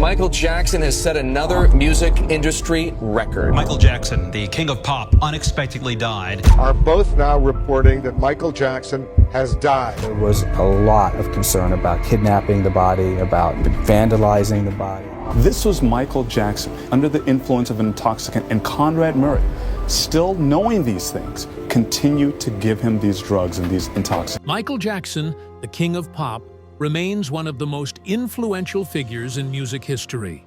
Michael Jackson has set another music industry record. Michael Jackson, the king of pop, unexpectedly died. Are both now reporting that Michael Jackson has died. There was a lot of concern about kidnapping the body, about vandalizing the body. This was Michael Jackson under the influence of an intoxicant, and Conrad Murray, still knowing these things, continued to give him these drugs and these intoxicants. Michael Jackson, the king of pop, remains one of the most influential figures in music history.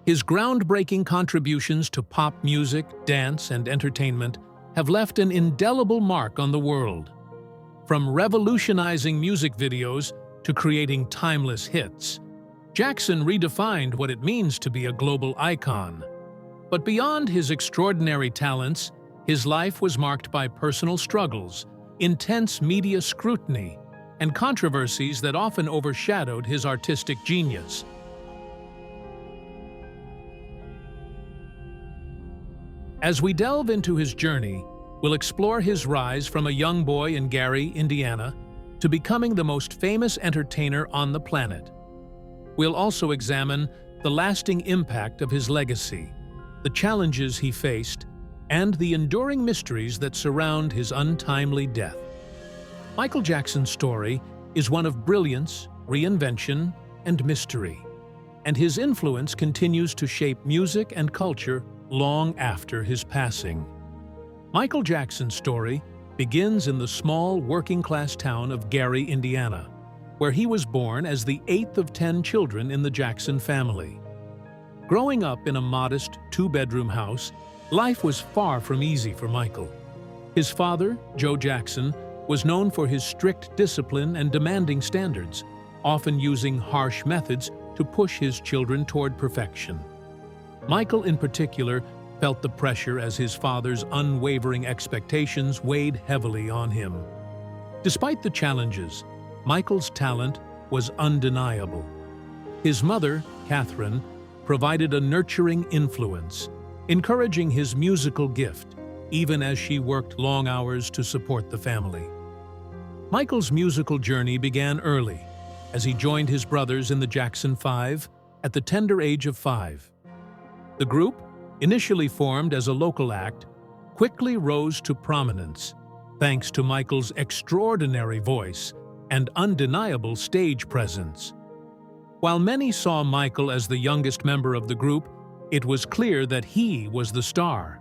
His groundbreaking contributions to pop music, dance, and entertainment have left an indelible mark on the world. From revolutionizing music videos to creating timeless hits, Jackson redefined what it means to be a global icon. But beyond his extraordinary talents, his life was marked by personal struggles, intense media scrutiny, and controversies that often overshadowed his artistic genius. As we delve into his journey, we'll explore his rise from a young boy in Gary, Indiana, to becoming the most famous entertainer on the planet. We'll also examine the lasting impact of his legacy, the challenges he faced, and the enduring mysteries that surround his untimely death. Michael Jackson's story is one of brilliance, reinvention, and mystery, and his influence continues to shape music and culture long after his passing. Michael Jackson's story begins in the small working-class town of Gary, Indiana, where he was born as the 8th of 10 children in the Jackson family. Growing up in a modest two-bedroom house, life was far from easy for Michael. His father, Joe Jackson, was known for his strict discipline and demanding standards, often using harsh methods to push his children toward perfection. Michael, in particular, felt the pressure as his father's unwavering expectations weighed heavily on him. Despite the challenges, Michael's talent was undeniable. His mother, Catherine, provided a nurturing influence, encouraging his musical gift, even as she worked long hours to support the family. Michael's musical journey began early, as he joined his brothers in the Jackson 5 at the tender age of 5. The group, initially formed as a local act, quickly rose to prominence, thanks to Michael's extraordinary voice and undeniable stage presence. While many saw Michael as the youngest member of the group, it was clear that he was the star.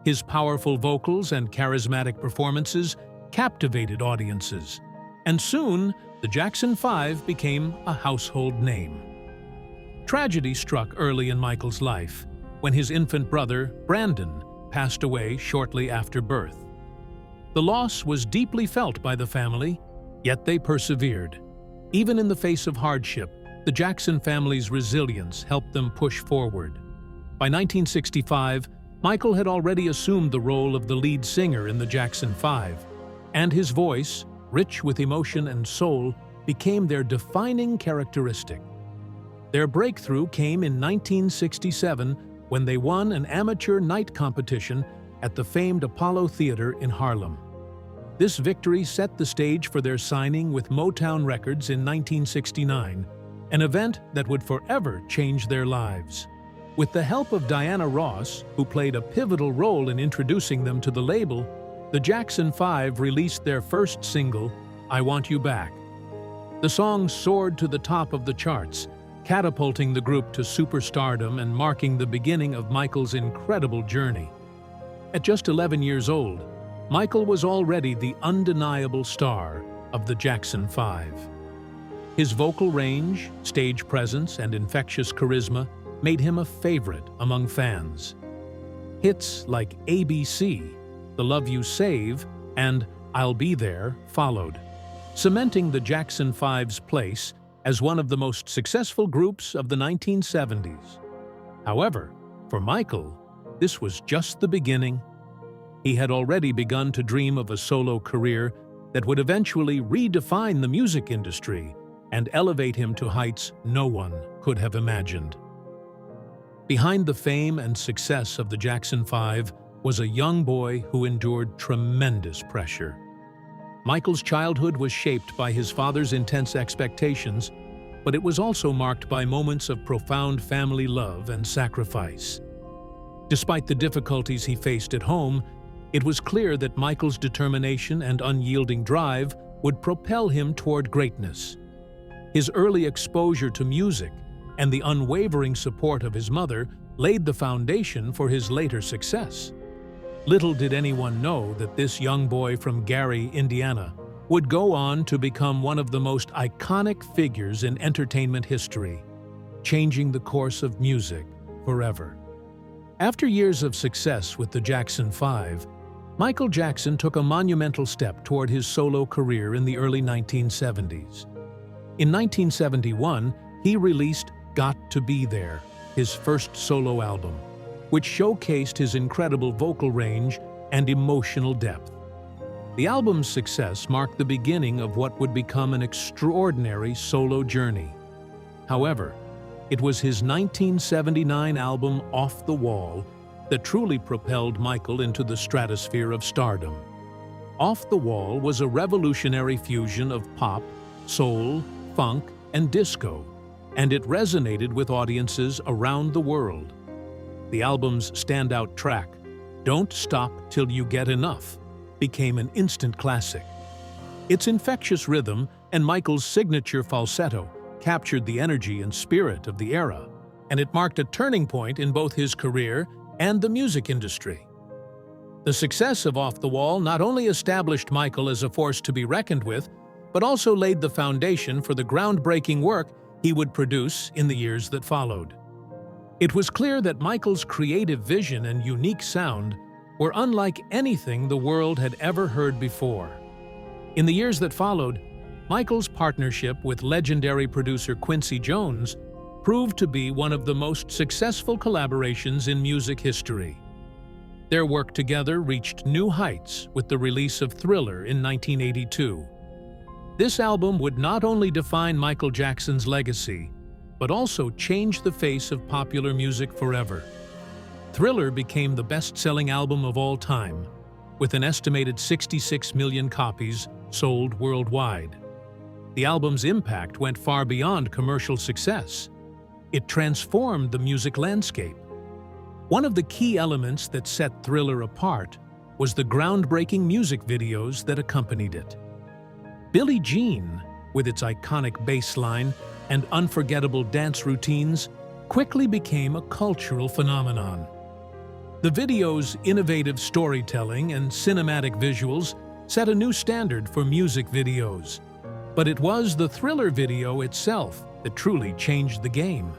His powerful vocals and charismatic performances captivated audiences, and soon the Jackson 5 became a household name. Tragedy struck early in Michael's life, when his infant brother, Brandon, passed away shortly after birth. The loss was deeply felt by the family, yet they persevered. Even in the face of hardship, the Jackson family's resilience helped them push forward. By 1965, Michael had already assumed the role of the lead singer in the Jackson 5, and his voice, rich with emotion and soul, became their defining characteristic. Their breakthrough came in 1967 when they won an amateur night competition at the famed Apollo Theater in Harlem. This victory set the stage for their signing with Motown Records in 1969, an event that would forever change their lives. With the help of Diana Ross, who played a pivotal role in introducing them to the label, the Jackson 5 released their first single, I Want You Back. The song soared to the top of the charts, catapulting the group to superstardom and marking the beginning of Michael's incredible journey. At just 11 years old, Michael was already the undeniable star of the Jackson 5. His vocal range, stage presence, and infectious charisma made him a favorite among fans. Hits like ABC, The Love You Save, and I'll Be There followed, cementing the Jackson 5's place as one of the most successful groups of the 1970s. However, for Michael, this was just the beginning. He had already begun to dream of a solo career that would eventually redefine the music industry and elevate him to heights no one could have imagined. Behind the fame and success of the Jackson 5 was a young boy who endured tremendous pressure. Michael's childhood was shaped by his father's intense expectations, but it was also marked by moments of profound family love and sacrifice. Despite the difficulties he faced at home, it was clear that Michael's determination and unyielding drive would propel him toward greatness. His early exposure to music and the unwavering support of his mother laid the foundation for his later success. Little did anyone know that this young boy from Gary, Indiana, would go on to become one of the most iconic figures in entertainment history, changing the course of music forever. After years of success with the Jackson 5, Michael Jackson took a monumental step toward his solo career in the early 1970s. In 1971, he released Got to Be There, his first solo album, which showcased his incredible vocal range and emotional depth. The album's success marked the beginning of what would become an extraordinary solo journey. However, it was his 1979 album Off the Wall that truly propelled Michael into the stratosphere of stardom. Off the Wall was a revolutionary fusion of pop, soul, funk, and disco, and it resonated with audiences around the world. The album's standout track, Don't Stop Till You Get Enough, became an instant classic. Its infectious rhythm and Michael's signature falsetto captured the energy and spirit of the era, and it marked a turning point in both his career and the music industry. The success of Off the Wall not only established Michael as a force to be reckoned with, but also laid the foundation for the groundbreaking work he would produce in the years that followed. It was clear that Michael's creative vision and unique sound were unlike anything the world had ever heard before. In the years that followed, Michael's partnership with legendary producer Quincy Jones proved to be one of the most successful collaborations in music history. Their work together reached new heights with the release of Thriller in 1982. This album would not only define Michael Jackson's legacy, but also change the face of popular music forever. Thriller became the best-selling album of all time, with an estimated 66 million copies sold worldwide. The album's impact went far beyond commercial success. It transformed the music landscape. One of the key elements that set Thriller apart was the groundbreaking music videos that accompanied it. Billie Jean, with its iconic bass line and unforgettable dance routines, quickly became a cultural phenomenon. The video's innovative storytelling and cinematic visuals set a new standard for music videos. But it was the Thriller video itself that truly changed the game.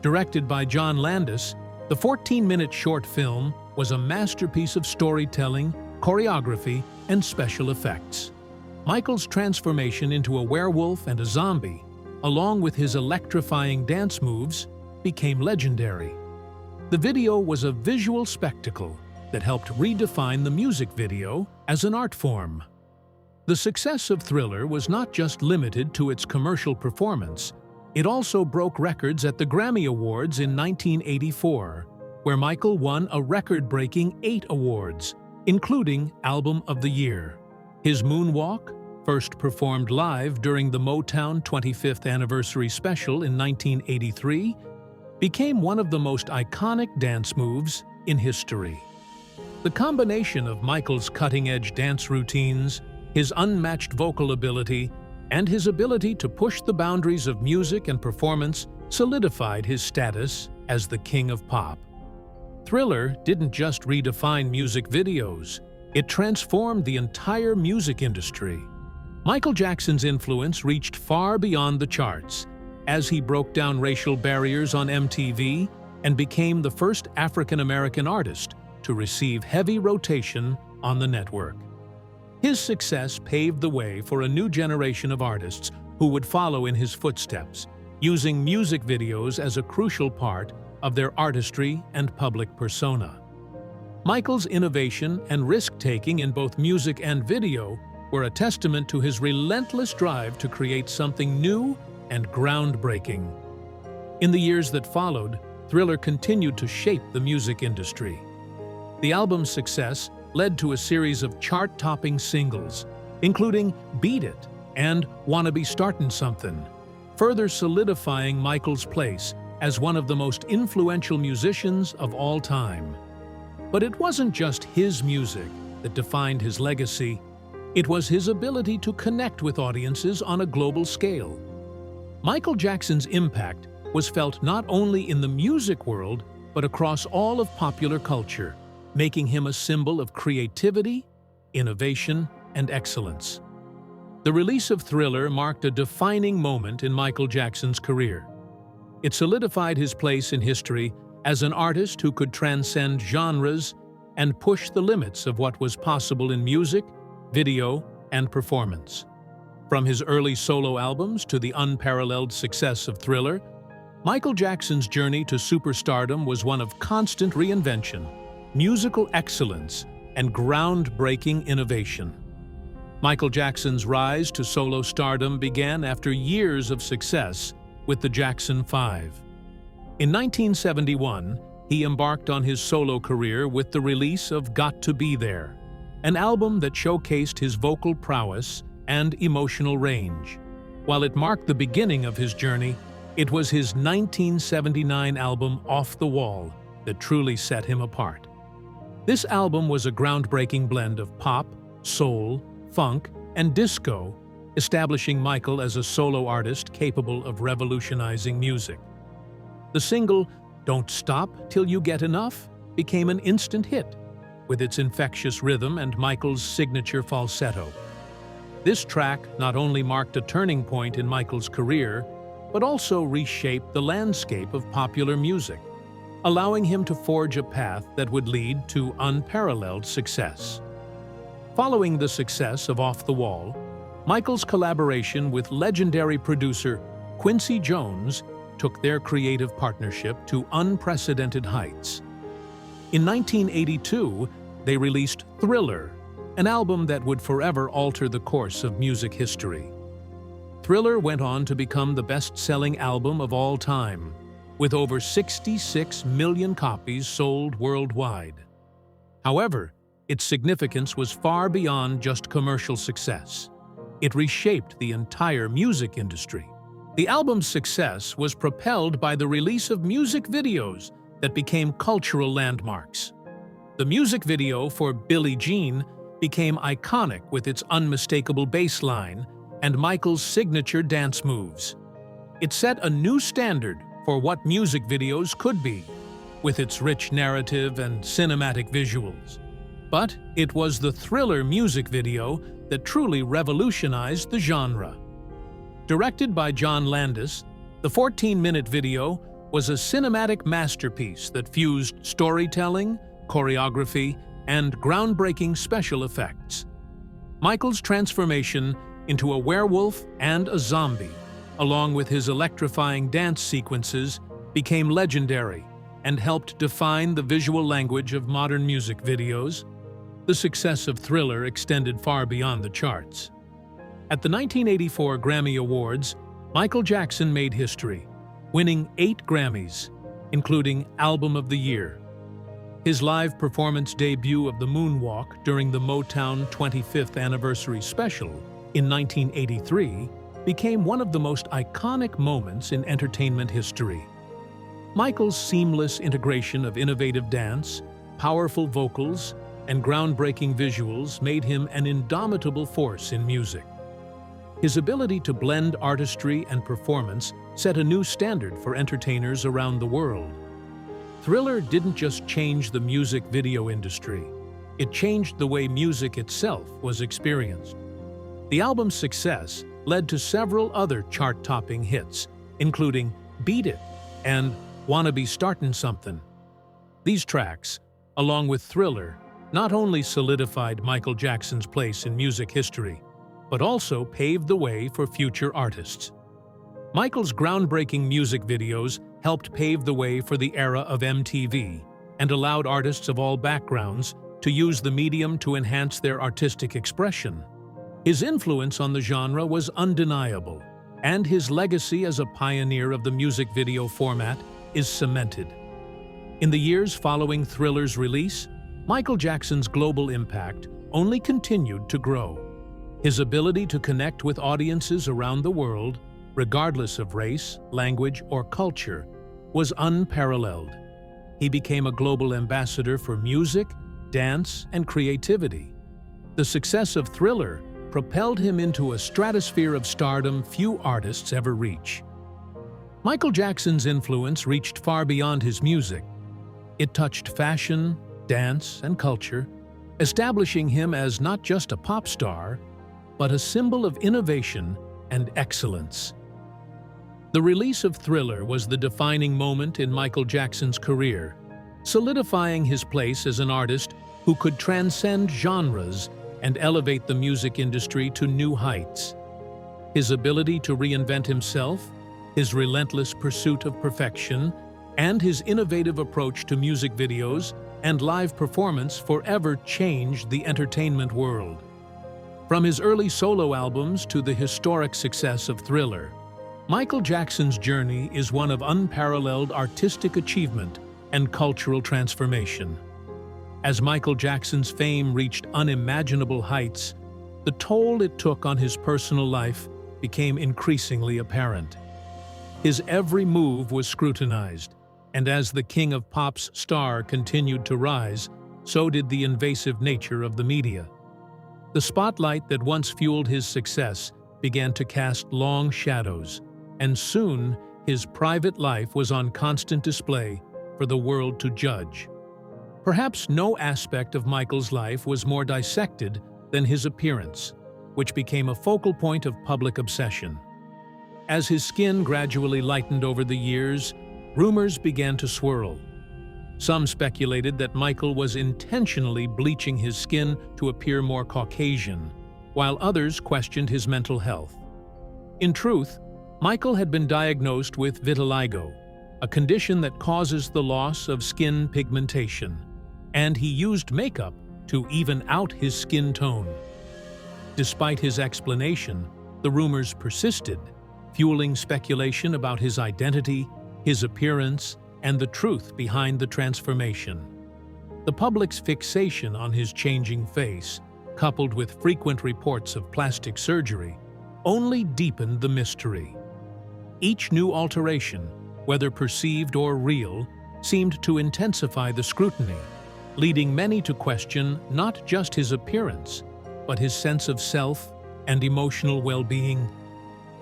Directed by John Landis, the 14-minute short film was a masterpiece of storytelling, choreography, and special effects. Michael's transformation into a werewolf and a zombie, along with his electrifying dance moves, became legendary. The video was a visual spectacle that helped redefine the music video as an art form. The success of Thriller was not just limited to its commercial performance. It also broke records at the Grammy Awards in 1984, where Michael won a record-breaking 8 awards, including Album of the Year. His Moonwalk, first performed live during the Motown 25th Anniversary Special in 1983, became one of the most iconic dance moves in history. The combination of Michael's cutting-edge dance routines, his unmatched vocal ability, and his ability to push the boundaries of music and performance solidified his status as the king of pop. Thriller didn't just redefine music videos, it transformed the entire music industry. Michael Jackson's influence reached far beyond the charts, as he broke down racial barriers on MTV and became the first African-American artist to receive heavy rotation on the network. His success paved the way for a new generation of artists who would follow in his footsteps, using music videos as a crucial part of their artistry and public persona. Michael's innovation and risk-taking in both music and video were a testament to his relentless drive to create something new and groundbreaking. In the years that followed, Thriller continued to shape the music industry. The album's success led to a series of chart-topping singles, including Beat It and Wanna Be Startin' Somethin', further solidifying Michael's place as one of the most influential musicians of all time. But it wasn't just his music that defined his legacy. It was his ability to connect with audiences on a global scale. Michael Jackson's impact was felt not only in the music world, but across all of popular culture, making him a symbol of creativity, innovation, and excellence. The release of Thriller marked a defining moment in Michael Jackson's career. It solidified his place in history as an artist who could transcend genres and push the limits of what was possible in music, video, and performance. From his early solo albums to the unparalleled success of Thriller, Michael Jackson's journey to superstardom was one of constant reinvention, musical excellence, and groundbreaking innovation. Michael Jackson's rise to solo stardom began after years of success with the Jackson 5. In 1971, he embarked on his solo career with the release of Got to Be There, an album that showcased his vocal prowess and emotional range. While it marked the beginning of his journey, it was his 1979 album Off the Wall that truly set him apart. This album was a groundbreaking blend of pop, soul, funk, and disco, establishing Michael as a solo artist capable of revolutionizing music. The single, Don't Stop Till You Get Enough, became an instant hit, with its infectious rhythm and Michael's signature falsetto. This track not only marked a turning point in Michael's career, but also reshaped the landscape of popular music, allowing him to forge a path that would lead to unparalleled success. Following the success of Off the Wall, Michael's collaboration with legendary producer Quincy Jones took their creative partnership to unprecedented heights. In 1982, they released Thriller, an album that would forever alter the course of music history. Thriller went on to become the best-selling album of all time, with over 66 million copies sold worldwide. However, its significance was far beyond just commercial success. It reshaped the entire music industry. The album's success was propelled by the release of music videos that became cultural landmarks. The music video for Billie Jean became iconic with its unmistakable bass line and Michael's signature dance moves. It set a new standard for what music videos could be, with its rich narrative and cinematic visuals. But it was the Thriller music video that truly revolutionized the genre. Directed by John Landis, the 14-minute video was a cinematic masterpiece that fused storytelling, choreography, and groundbreaking special effects. Michael's transformation into a werewolf and a zombie, along with his electrifying dance sequences, became legendary and helped define the visual language of modern music videos. The success of Thriller extended far beyond the charts. At the 1984 Grammy Awards, Michael Jackson made history, winning 8 Grammys, including Album of the Year. His live performance debut of the Moonwalk during the Motown 25th Anniversary Special in 1983 became one of the most iconic moments in entertainment history. Michael's seamless integration of innovative dance, powerful vocals, and groundbreaking visuals made him an indomitable force in music. His ability to blend artistry and performance set a new standard for entertainers around the world. Thriller didn't just change the music video industry, it changed the way music itself was experienced. The album's success led to several other chart-topping hits, including Beat It and Wanna Be Startin' Somethin'. These tracks, along with Thriller, not only solidified Michael Jackson's place in music history, but also paved the way for future artists. Michael's groundbreaking music videos helped pave the way for the era of MTV and allowed artists of all backgrounds to use the medium to enhance their artistic expression. His influence on the genre was undeniable, and his legacy as a pioneer of the music video format is cemented. In the years following Thriller's release, Michael Jackson's global impact only continued to grow. His ability to connect with audiences around the world regardless of race, language, or culture, was unparalleled. He became a global ambassador for music, dance, and creativity. The success of Thriller propelled him into a stratosphere of stardom few artists ever reach. Michael Jackson's influence reached far beyond his music. It touched fashion, dance, and culture, establishing him as not just a pop star, but a symbol of innovation and excellence. The release of Thriller was the defining moment in Michael Jackson's career, solidifying his place as an artist who could transcend genres and elevate the music industry to new heights. His ability to reinvent himself, his relentless pursuit of perfection, and his innovative approach to music videos and live performance forever changed the entertainment world. From his early solo albums to the historic success of Thriller, Michael Jackson's journey is one of unparalleled artistic achievement and cultural transformation. As Michael Jackson's fame reached unimaginable heights, the toll it took on his personal life became increasingly apparent. His every move was scrutinized, and as the King of Pop's star continued to rise, so did the invasive nature of the media. The spotlight that once fueled his success began to cast long shadows, and soon his private life was on constant display for the world to judge. Perhaps no aspect of Michael's life was more dissected than his appearance, which became a focal point of public obsession. As his skin gradually lightened over the years, rumors began to swirl. Some speculated that Michael was intentionally bleaching his skin to appear more Caucasian, while others questioned his mental health. In truth, Michael had been diagnosed with vitiligo, a condition that causes the loss of skin pigmentation, and he used makeup to even out his skin tone. Despite his explanation, the rumors persisted, fueling speculation about his identity, his appearance, and the truth behind the transformation. The public's fixation on his changing face, coupled with frequent reports of plastic surgery, only deepened the mystery. Each new alteration, whether perceived or real, seemed to intensify the scrutiny, leading many to question not just his appearance, but his sense of self and emotional well-being.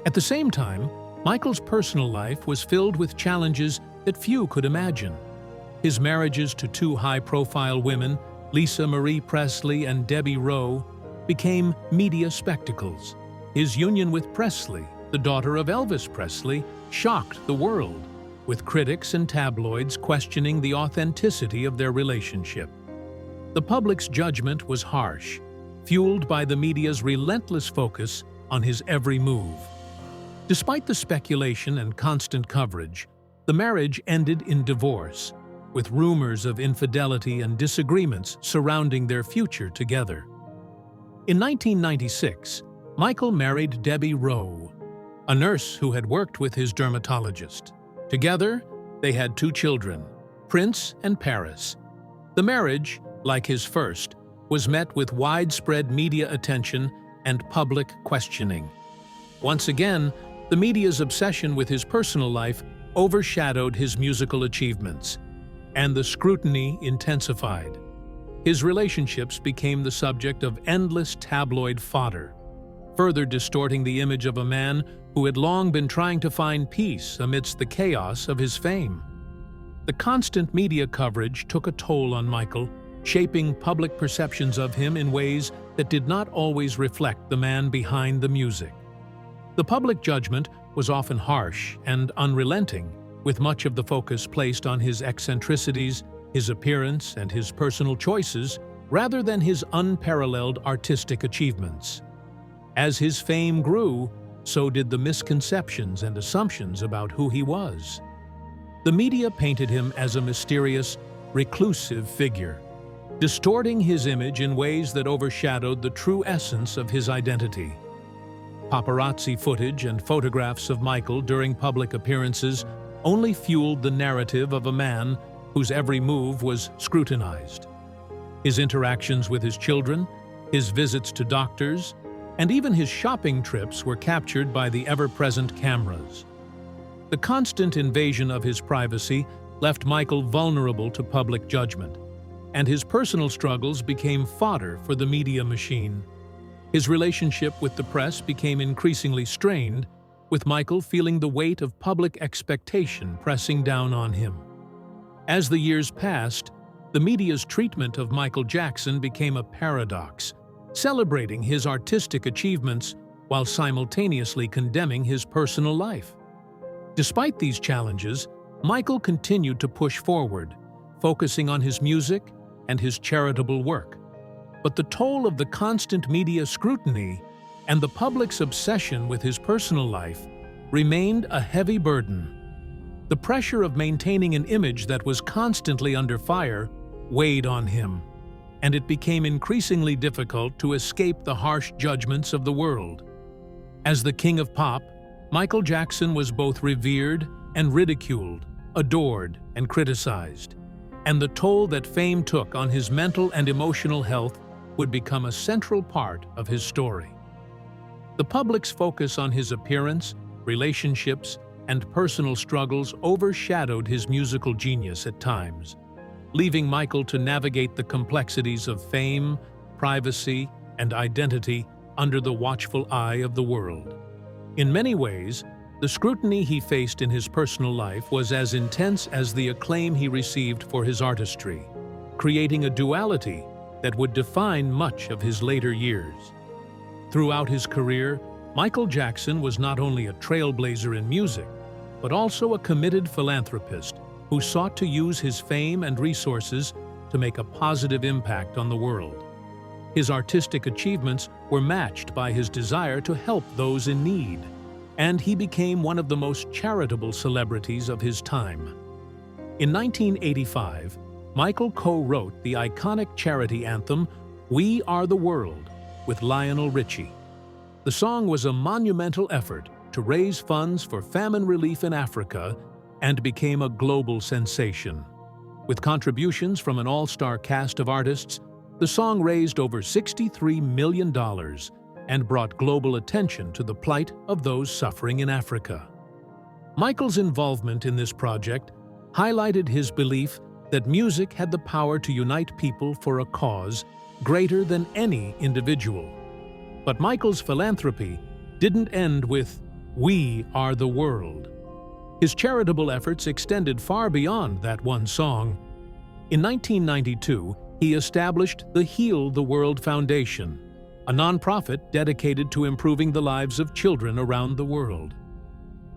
At the same time, Michael's personal life was filled with challenges that few could imagine. His marriages to two high-profile women, Lisa Marie Presley and Debbie Rowe, became media spectacles. His union with Presley, the daughter of Elvis Presley, shocked the world, with critics and tabloids questioning the authenticity of their relationship. The public's judgment was harsh, fueled by the media's relentless focus on his every move. Despite the speculation and constant coverage, the marriage ended in divorce, with rumors of infidelity and disagreements surrounding their future together. In 1996, Michael married Debbie Rowe, a nurse who had worked with his dermatologist. Together, they had two children, Prince and Paris. The marriage, like his first, was met with widespread media attention and public questioning. Once again, the media's obsession with his personal life overshadowed his musical achievements, and the scrutiny intensified. His relationships became the subject of endless tabloid fodder, further distorting the image of a man who had long been trying to find peace amidst the chaos of his fame. The constant media coverage took a toll on Michael, shaping public perceptions of him in ways that did not always reflect the man behind the music. The public judgment was often harsh and unrelenting, with much of the focus placed on his eccentricities, his appearance, and his personal choices, rather than his unparalleled artistic achievements. As his fame grew, so did the misconceptions and assumptions about who he was. The media painted him as a mysterious, reclusive figure, distorting his image in ways that overshadowed the true essence of his identity. Paparazzi footage and photographs of Michael during public appearances only fueled the narrative of a man whose every move was scrutinized. His interactions with his children, his visits to doctors, and even his shopping trips were captured by the ever-present cameras. The constant invasion of his privacy left Michael vulnerable to public judgment, and his personal struggles became fodder for the media machine. His relationship with the press became increasingly strained, with Michael feeling the weight of public expectation pressing down on him. As the years passed, the media's treatment of Michael Jackson became a paradox, celebrating his artistic achievements while simultaneously condemning his personal life. Despite these challenges, Michael continued to push forward, focusing on his music and his charitable work. But the toll of the constant media scrutiny and the public's obsession with his personal life remained a heavy burden. The pressure of maintaining an image that was constantly under fire weighed on him, and it became increasingly difficult to escape the harsh judgments of the world. As the king of pop, Michael Jackson was both revered and ridiculed, adored and criticized, and the toll that fame took on his mental and emotional health would become a central part of his story. The public's focus on his appearance, relationships, and personal struggles overshadowed his musical genius at times, leaving Michael to navigate the complexities of fame, privacy, and identity under the watchful eye of the world. In many ways, the scrutiny he faced in his personal life was as intense as the acclaim he received for his artistry, creating a duality that would define much of his later years. Throughout his career, Michael Jackson was not only a trailblazer in music, but also a committed philanthropist who sought to use his fame and resources to make a positive impact on the world. His artistic achievements were matched by his desire to help those in need, and he became one of the most charitable celebrities of his time. In 1985, Michael co-wrote the iconic charity anthem, "We Are the World," with Lionel Richie. The song was a monumental effort to raise funds for famine relief in Africa and became a global sensation. With contributions from an all-star cast of artists, the song raised over $63 million and brought global attention to the plight of those suffering in Africa. Michael's involvement in this project highlighted his belief that music had the power to unite people for a cause greater than any individual. But Michael's philanthropy didn't end with "We Are the World." His charitable efforts extended far beyond that one song. In 1992, he established the Heal the World Foundation, a nonprofit dedicated to improving the lives of children around the world.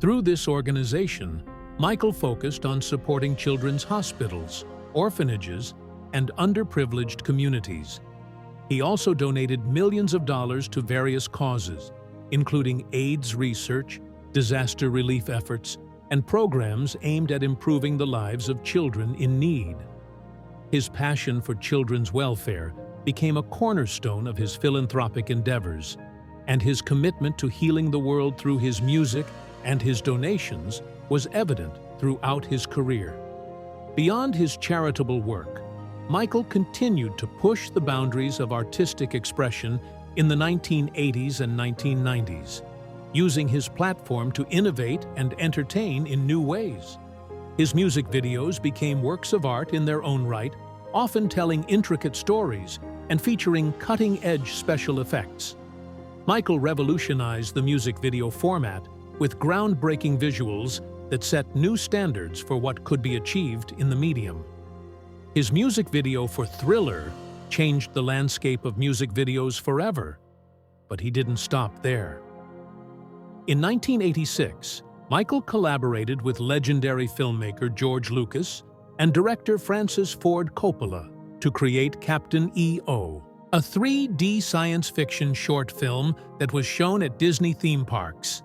Through this organization, Michael focused on supporting children's hospitals, orphanages, and underprivileged communities. He also donated millions of dollars to various causes, including AIDS research, disaster relief efforts, and programs aimed at improving the lives of children in need. His passion for children's welfare became a cornerstone of his philanthropic endeavors, and his commitment to healing the world through his music and his donations was evident throughout his career. Beyond his charitable work, Michael continued to push the boundaries of artistic expression in the 1980s and 1990s, using his platform to innovate and entertain in new ways. His music videos became works of art in their own right, often telling intricate stories and featuring cutting-edge special effects. Michael revolutionized the music video format with groundbreaking visuals that set new standards for what could be achieved in the medium. His music video for Thriller changed the landscape of music videos forever, but he didn't stop there. In 1986, Michael collaborated with legendary filmmaker George Lucas and director Francis Ford Coppola to create Captain EO, a 3D science fiction short film that was shown at Disney theme parks.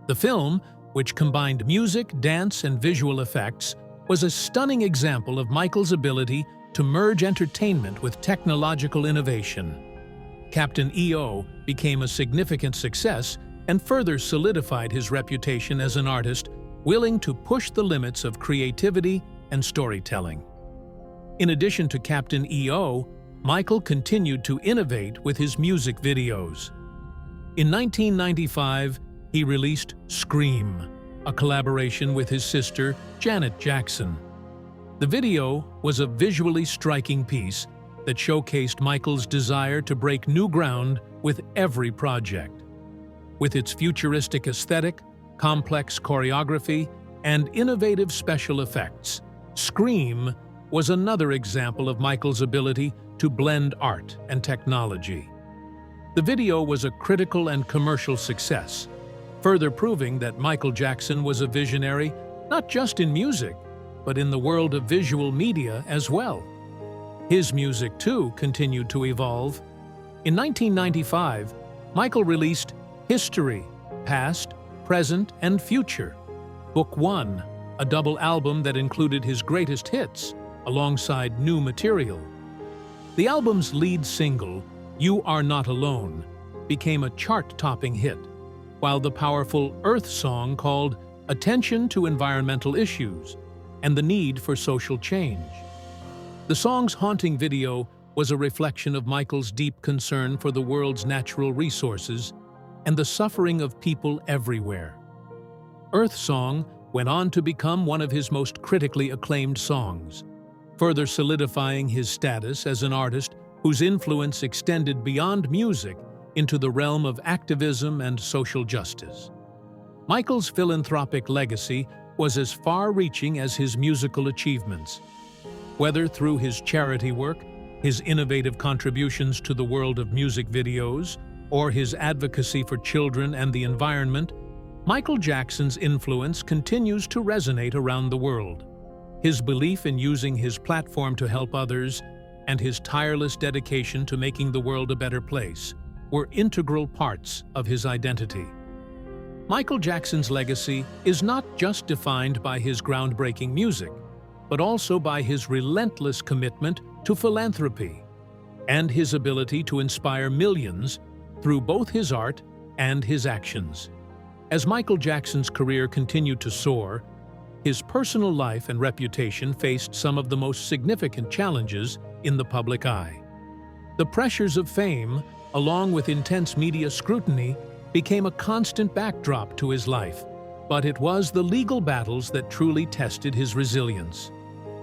The film, which combined music, dance, and visual effects, was a stunning example of Michael's ability to merge entertainment with technological innovation. Captain EO became a significant success and further solidified his reputation as an artist willing to push the limits of creativity and storytelling. In addition to Captain EO, Michael continued to innovate with his music videos. In 1995, he released Scream, a collaboration with his sister, Janet Jackson. The video was a visually striking piece that showcased Michael's desire to break new ground with every project. With its futuristic aesthetic, complex choreography, and innovative special effects, Scream was another example of Michael's ability to blend art and technology. The video was a critical and commercial success, further proving that Michael Jackson was a visionary not just in music, but in the world of visual media as well. His music, too, continued to evolve. In 1995, Michael released History, Past, Present, and Future, Book 1, a double album that included his greatest hits, alongside new material. The album's lead single, You Are Not Alone, became a chart-topping hit, while the powerful Earth song called Attention to Environmental Issues and the Need for Social Change. The song's haunting video was a reflection of Michael's deep concern for the world's natural resources and the suffering of people everywhere. Earth Song went on to become one of his most critically acclaimed songs, further solidifying his status as an artist whose influence extended beyond music into the realm of activism and social justice. Michael's philanthropic legacy was as far-reaching as his musical achievements. Whether through his charity work, his innovative contributions to the world of music videos, or his advocacy for children and the environment, Michael Jackson's influence continues to resonate around the world. His belief in using his platform to help others and his tireless dedication to making the world a better place were integral parts of his identity. Michael Jackson's legacy is not just defined by his groundbreaking music, but also by his relentless commitment to philanthropy and his ability to inspire millions through both his art and his actions. As Michael Jackson's career continued to soar, his personal life and reputation faced some of the most significant challenges in the public eye. The pressures of fame, along with intense media scrutiny, became a constant backdrop to his life, but it was the legal battles that truly tested his resilience.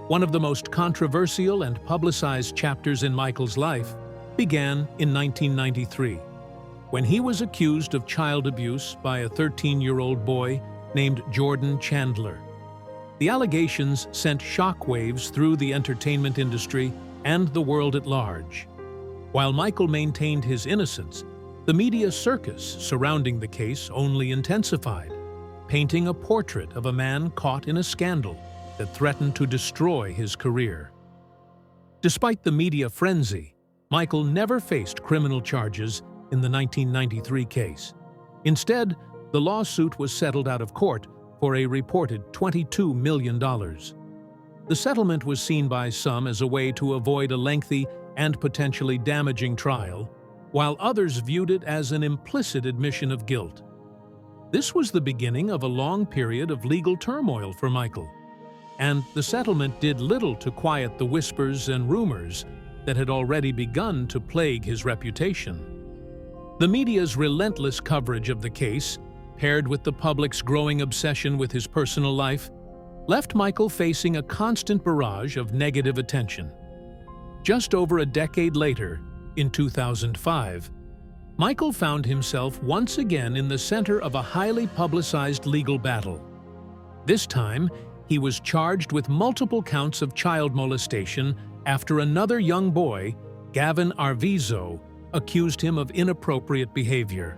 One of the most controversial and publicized chapters in Michael's life began in 1993, when he was accused of child abuse by a 13-year-old boy named Jordan Chandler. The allegations sent shockwaves through the entertainment industry and the world at large. While Michael maintained his innocence, the media circus surrounding the case only intensified, painting a portrait of a man caught in a scandal that threatened to destroy his career. Despite the media frenzy, Michael never faced criminal charges in the 1993 case. Instead, the lawsuit was settled out of court for a reported $22 million. The settlement was seen by some as a way to avoid a lengthy and potentially damaging trial, while others viewed it as an implicit admission of guilt. This was the beginning of a long period of legal turmoil for Michael, and the settlement did little to quiet the whispers and rumors that had already begun to plague his reputation. The media's relentless coverage of the case, paired with the public's growing obsession with his personal life, left Michael facing a constant barrage of negative attention. Just over a decade later, in 2005, Michael found himself once again in the center of a highly publicized legal battle. This time, he was charged with multiple counts of child molestation after another young boy, Gavin Arvizo, accused him of inappropriate behavior.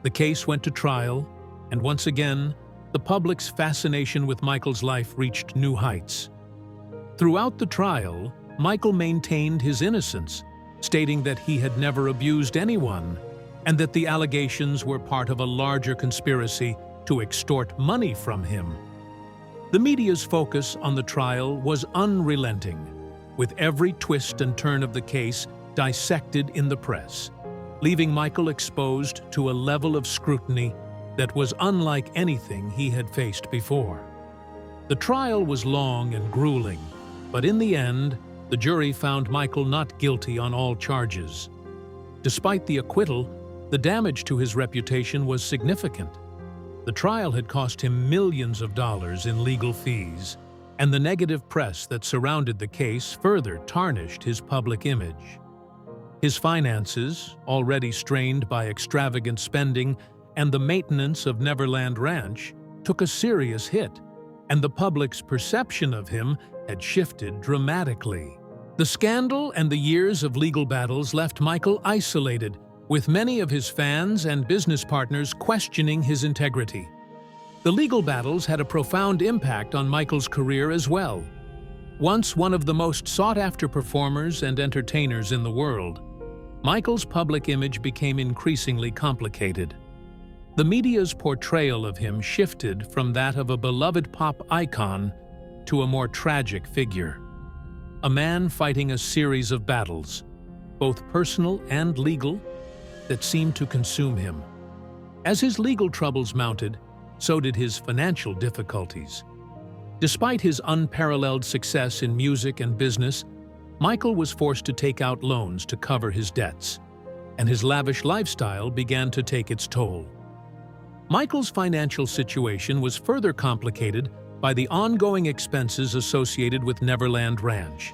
The case went to trial, and once again, the public's fascination with Michael's life reached new heights. Throughout the trial, Michael maintained his innocence, stating that he had never abused anyone and that the allegations were part of a larger conspiracy to extort money from him. The media's focus on the trial was unrelenting, with every twist and turn of the case dissected in the press, leaving Michael exposed to a level of scrutiny that was unlike anything he had faced before. The trial was long and grueling, but in the end, the jury found Michael not guilty on all charges. Despite the acquittal, The damage to his reputation was significant. The trial had cost him millions of dollars in legal fees, and the negative press that surrounded the case further tarnished his public image. His finances, already strained by extravagant spending and the maintenance of Neverland Ranch, took a serious hit, and the public's perception of him had shifted dramatically. The scandal and the years of legal battles left Michael isolated, with many of his fans and business partners questioning his integrity. The legal battles had a profound impact on Michael's career as well. Once one of the most sought-after performers and entertainers in the world, Michael's public image became increasingly complicated. The media's portrayal of him shifted from that of a beloved pop icon to a more tragic figure. A man fighting a series of battles, both personal and legal, that seemed to consume him. As his legal troubles mounted, so did his financial difficulties. Despite his unparalleled success in music and business, Michael was forced to take out loans to cover his debts, and his lavish lifestyle began to take its toll. Michael's financial situation was further complicated by the ongoing expenses associated with Neverland Ranch,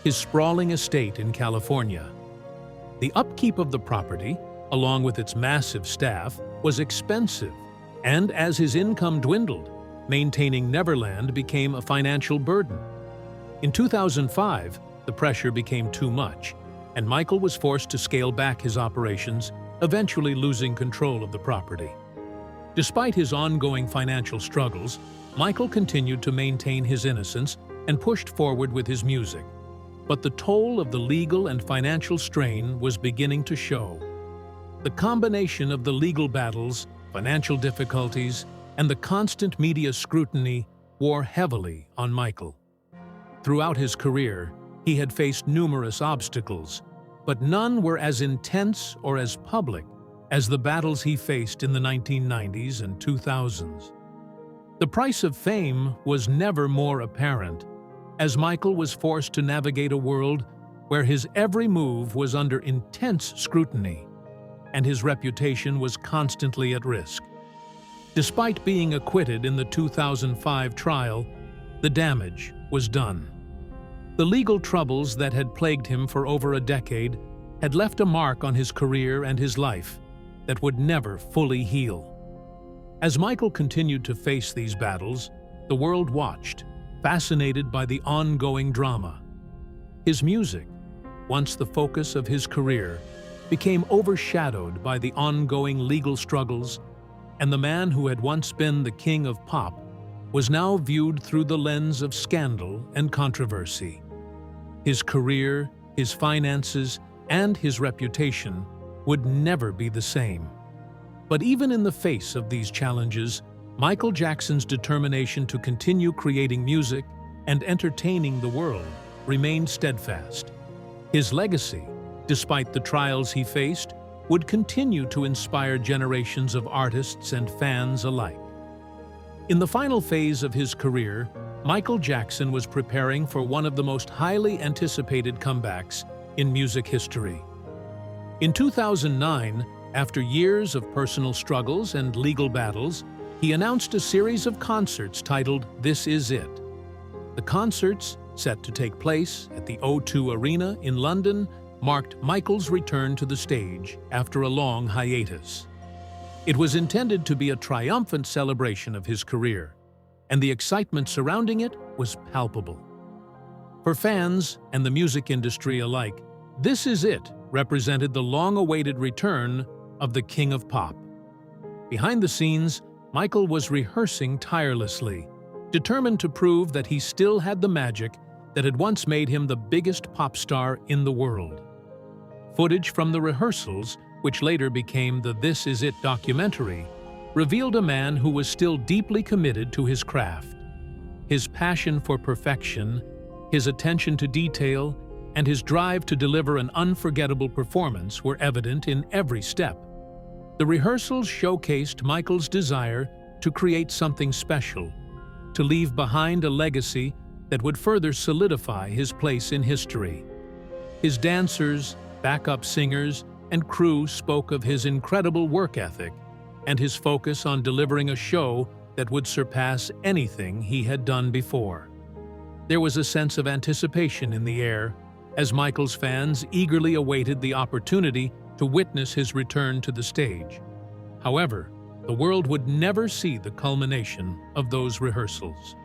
his sprawling estate in California. The upkeep of the property, along with its massive staff, was expensive, and as his income dwindled, maintaining Neverland became a financial burden. In 2005, the pressure became too much, and Michael was forced to scale back his operations, eventually losing control of the property. Despite his ongoing financial struggles, Michael continued to maintain his innocence and pushed forward with his music. But the toll of the legal and financial strain was beginning to show. The combination of the legal battles, financial difficulties, and the constant media scrutiny wore heavily on Michael. Throughout his career, he had faced numerous obstacles, but none were as intense or as public as the battles he faced in the 1990s and 2000s. The price of fame was never more apparent, as Michael was forced to navigate a world where his every move was under intense scrutiny, and his reputation was constantly at risk. Despite being acquitted in the 2005 trial, the damage was done. The legal troubles that had plagued him for over a decade had left a mark on his career and his life that would never fully heal. As Michael continued to face these battles, the world watched, fascinated by the ongoing drama. His music, once the focus of his career, became overshadowed by the ongoing legal struggles, and the man who had once been the king of pop was now viewed through the lens of scandal and controversy. His career, his finances, and his reputation would never be the same. But even in the face of these challenges, Michael Jackson's determination to continue creating music and entertaining the world remained steadfast. His legacy, despite the trials he faced, would continue to inspire generations of artists and fans alike. In the final phase of his career, Michael Jackson was preparing for one of the most highly anticipated comebacks in music history. In 2009, after years of personal struggles and legal battles, he announced a series of concerts titled This Is It. The concerts, set to take place at the O2 Arena in London, marked Michael's return to the stage after a long hiatus. It was intended to be a triumphant celebration of his career, and the excitement surrounding it was palpable. For fans and the music industry alike, This Is It represented the long-awaited return of the King of Pop. Behind the scenes, Michael was rehearsing tirelessly, determined to prove that he still had the magic that had once made him the biggest pop star in the world. Footage from the rehearsals, which later became the This Is It documentary, revealed a man who was still deeply committed to his craft. His passion for perfection, his attention to detail, and his drive to deliver an unforgettable performance were evident in every step. The rehearsals showcased Michael's desire to create something special, to leave behind a legacy that would further solidify his place in history. His dancers, backup singers, and crew spoke of his incredible work ethic and his focus on delivering a show that would surpass anything he had done before. There was a sense of anticipation in the air as Michael's fans eagerly awaited the opportunity to witness his return to the stage. However, the world would never see the culmination of those rehearsals.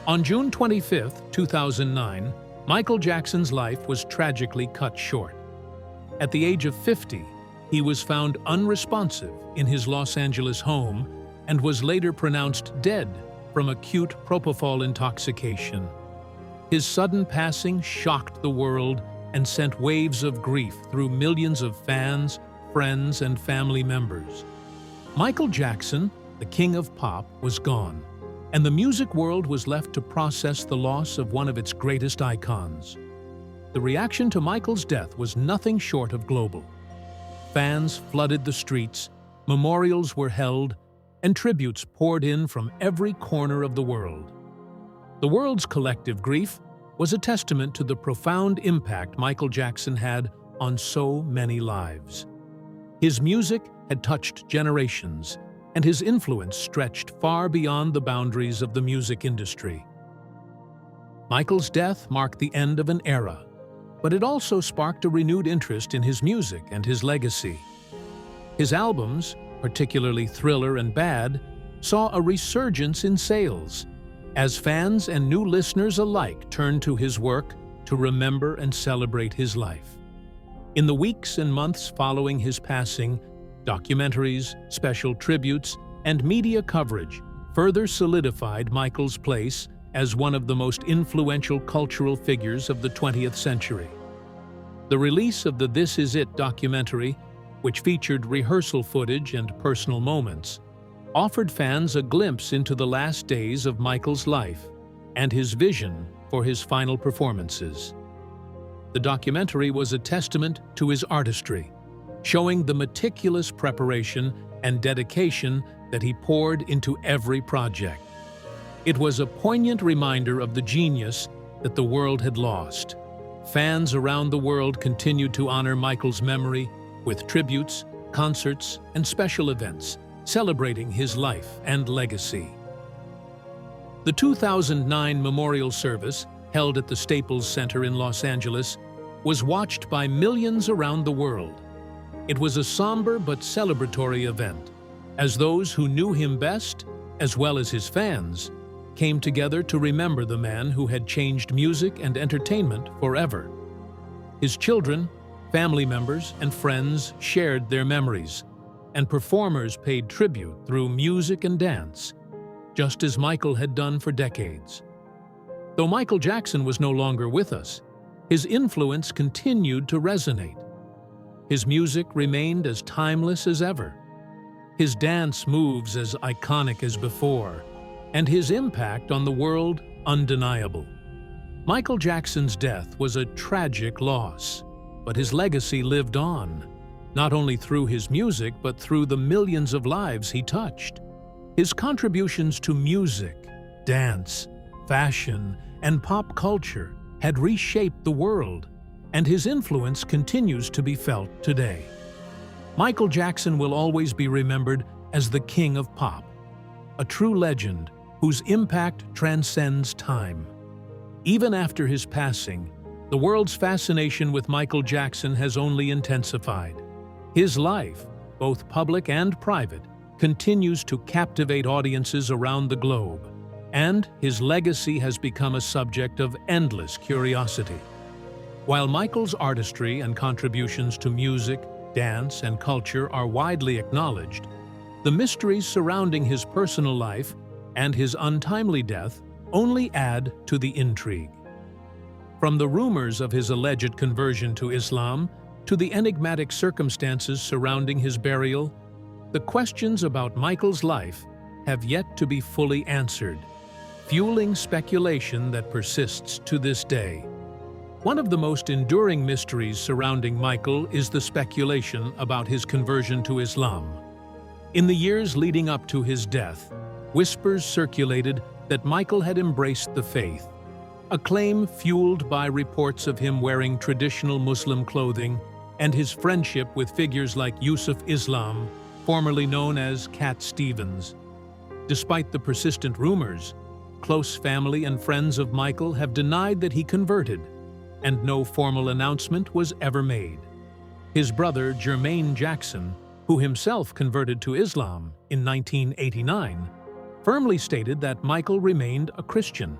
On June 25, 2009, Michael Jackson's life was tragically cut short. At the age of 50, he was found unresponsive in his Los Angeles home and was later pronounced dead from acute propofol intoxication. His sudden passing shocked the world and sent waves of grief through millions of fans, friends, and family members. Michael Jackson, the king of pop, was gone, and the music world was left to process the loss of one of its greatest icons. The reaction to Michael's death was nothing short of global. Fans flooded the streets, memorials were held, and tributes poured in from every corner of the world. The world's collective grief was a testament to the profound impact Michael Jackson had on so many lives. His music had touched generations, and his influence stretched far beyond the boundaries of the music industry. Michael's death marked the end of an era, but it also sparked a renewed interest in his music and his legacy. His albums, particularly Thriller and Bad, saw a resurgence in sales, as fans and new listeners alike turned to his work to remember and celebrate his life. In the weeks and months following his passing, documentaries, special tributes, and media coverage further solidified Michael's place as one of the most influential cultural figures of the 20th century. The release of the This Is It documentary, which featured rehearsal footage and personal moments, offered fans a glimpse into the last days of Michael's life and his vision for his final performances. The documentary was a testament to his artistry, showing the meticulous preparation and dedication that he poured into every project. It was a poignant reminder of the genius that the world had lost. Fans around the world continued to honor Michael's memory with tributes, concerts, and special events celebrating his life and legacy. The 2009 memorial service, held at the Staples Center in Los Angeles, was watched by millions around the world. It was a somber but celebratory event, as those who knew him best, as well as his fans, came together to remember the man who had changed music and entertainment forever. His children, family members, and friends shared their memories, and performers paid tribute through music and dance, just as Michael had done for decades. Though Michael Jackson was no longer with us, his influence continued to resonate. His music remained as timeless as ever, his dance moves as iconic as before, and his impact on the world undeniable. Michael Jackson's death was a tragic loss, but his legacy lived on, not only through his music but through the millions of lives he touched. His contributions to music, dance, fashion, and pop culture had reshaped the world, and his influence continues to be felt today. Michael Jackson will always be remembered as the king of pop, a true legend whose impact transcends time. Even after his passing, the world's fascination with Michael Jackson has only intensified. His life, both public and private, continues to captivate audiences around the globe, and his legacy has become a subject of endless curiosity. While Michael's artistry and contributions to music, dance, and culture are widely acknowledged, the mysteries surrounding his personal life and his untimely death only add to the intrigue. From the rumors of his alleged conversion to Islam to the enigmatic circumstances surrounding his burial, the questions about Michael's life have yet to be fully answered, fueling speculation that persists to this day. One of the most enduring mysteries surrounding Michael is the speculation about his conversion to Islam. In the years leading up to his death, whispers circulated that Michael had embraced the faith, a claim fueled by reports of him wearing traditional Muslim clothing and his friendship with figures like Yusuf Islam, formerly known as Cat Stevens. Despite the persistent rumors, close family and friends of Michael have denied that he converted, and no formal announcement was ever made. His brother, Jermaine Jackson, who himself converted to Islam in 1989, firmly stated that Michael remained a Christian.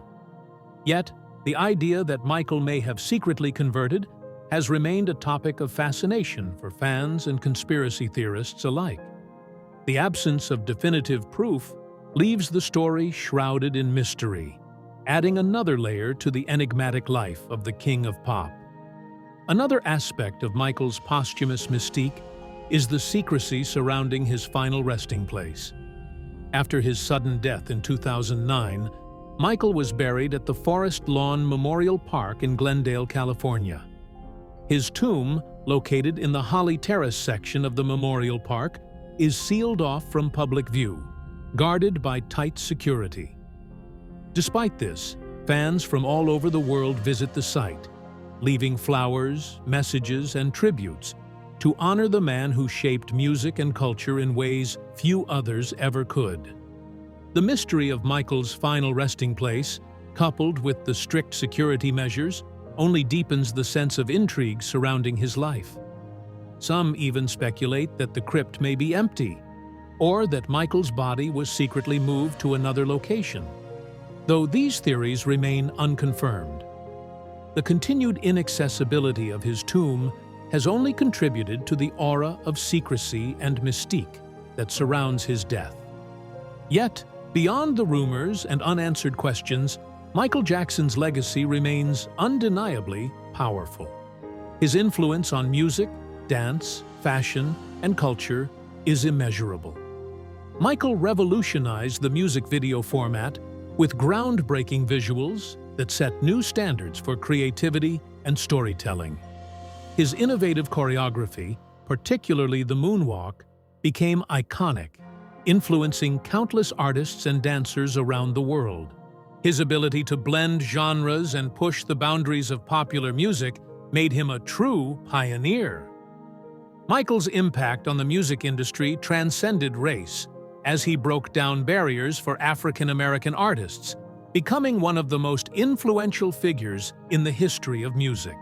Yet, the idea that Michael may have secretly converted has remained a topic of fascination for fans and conspiracy theorists alike. The absence of definitive proof leaves the story shrouded in mystery, adding another layer to the enigmatic life of the King of Pop. Another aspect of Michael's posthumous mystique is the secrecy surrounding his final resting place. After his sudden death in 2009, Michael was buried at the Forest Lawn Memorial Park in Glendale, California. His tomb, located in the Holly Terrace section of the memorial park, is sealed off from public view, guarded by tight security. Despite this, fans from all over the world visit the site, leaving flowers, messages, and tributes to honor the man who shaped music and culture in ways few others ever could. The mystery of Michael's final resting place, coupled with the strict security measures, only deepens the sense of intrigue surrounding his life. Some even speculate that the crypt may be empty, or that Michael's body was secretly moved to another location, though these theories remain unconfirmed. The continued inaccessibility of his tomb has only contributed to the aura of secrecy and mystique that surrounds his death. Yet, beyond the rumors and unanswered questions, Michael Jackson's legacy remains undeniably powerful. His influence on music, dance, fashion, and culture is immeasurable. Michael revolutionized the music video format with groundbreaking visuals that set new standards for creativity and storytelling. His innovative choreography, particularly the moonwalk, became iconic, influencing countless artists and dancers around the world. His ability to blend genres and push the boundaries of popular music made him a true pioneer. Michael's impact on the music industry transcended race, as he broke down barriers for African American artists, becoming one of the most influential figures in the history of music.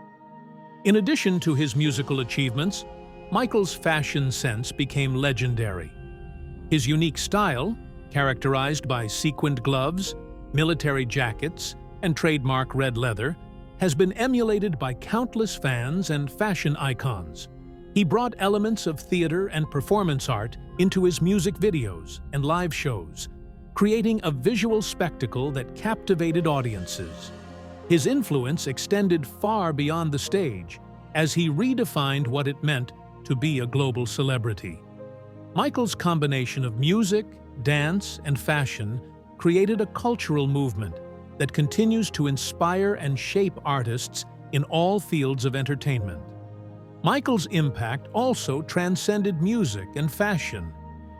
In addition to his musical achievements, Michael's fashion sense became legendary. His unique style, characterized by sequined gloves, military jackets, and trademark red leather, has been emulated by countless fans and fashion icons. He brought elements of theater and performance art into his music videos and live shows, creating a visual spectacle that captivated audiences. His influence extended far beyond the stage, as he redefined what it meant to be a global celebrity. Michael's combination of music, dance, and fashion created a cultural movement that continues to inspire and shape artists in all fields of entertainment. Michael's impact also transcended music and fashion,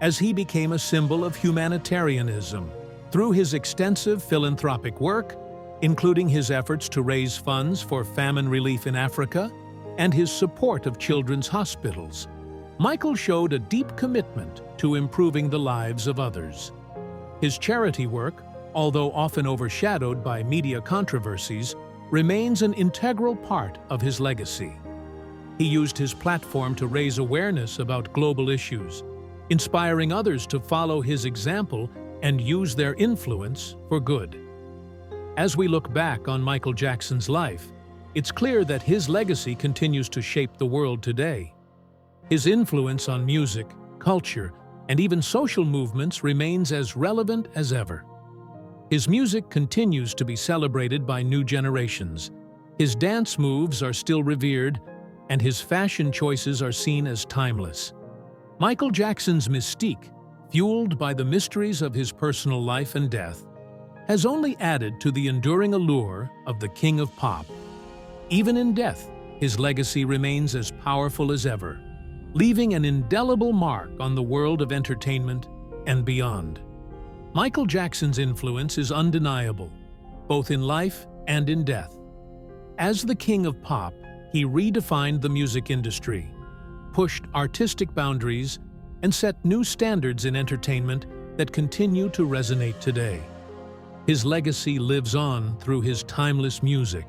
as he became a symbol of humanitarianism through his extensive philanthropic work, including his efforts to raise funds for famine relief in Africa and his support of children's hospitals. Michael showed a deep commitment to improving the lives of others. His charity work, although often overshadowed by media controversies, remains an integral part of his legacy. He used his platform to raise awareness about global issues, inspiring others to follow his example and use their influence for good. As we look back on Michael Jackson's life, it's clear that his legacy continues to shape the world today. His influence on music, culture, and even social movements remains as relevant as ever. His music continues to be celebrated by new generations. His dance moves are still revered, and his fashion choices are seen as timeless. Michael Jackson's mystique, fueled by the mysteries of his personal life and death, has only added to the enduring allure of the King of Pop. Even in death, his legacy remains as powerful as ever, leaving an indelible mark on the world of entertainment and beyond. Michael Jackson's influence is undeniable, both in life and in death. As the King of Pop, he redefined the music industry, pushed artistic boundaries, and set new standards in entertainment that continue to resonate today. His legacy lives on through his timeless music,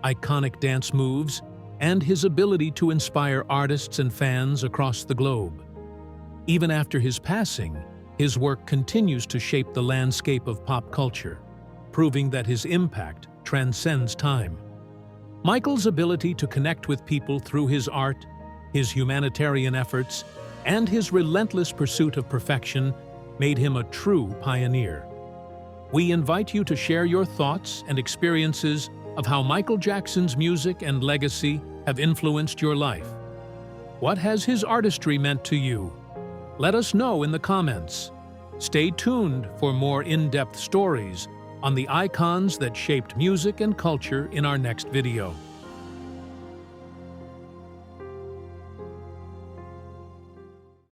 iconic dance moves, and his ability to inspire artists and fans across the globe. Even after his passing, his work continues to shape the landscape of pop culture, proving that his impact transcends time. Michael's ability to connect with people through his art, his humanitarian efforts, and his relentless pursuit of perfection made him a true pioneer. We invite you to share your thoughts and experiences of how Michael Jackson's music and legacy have influenced your life. What has his artistry meant to you? Let us know in the comments. Stay tuned for more in-depth stories on the icons that shaped music and culture in our next video.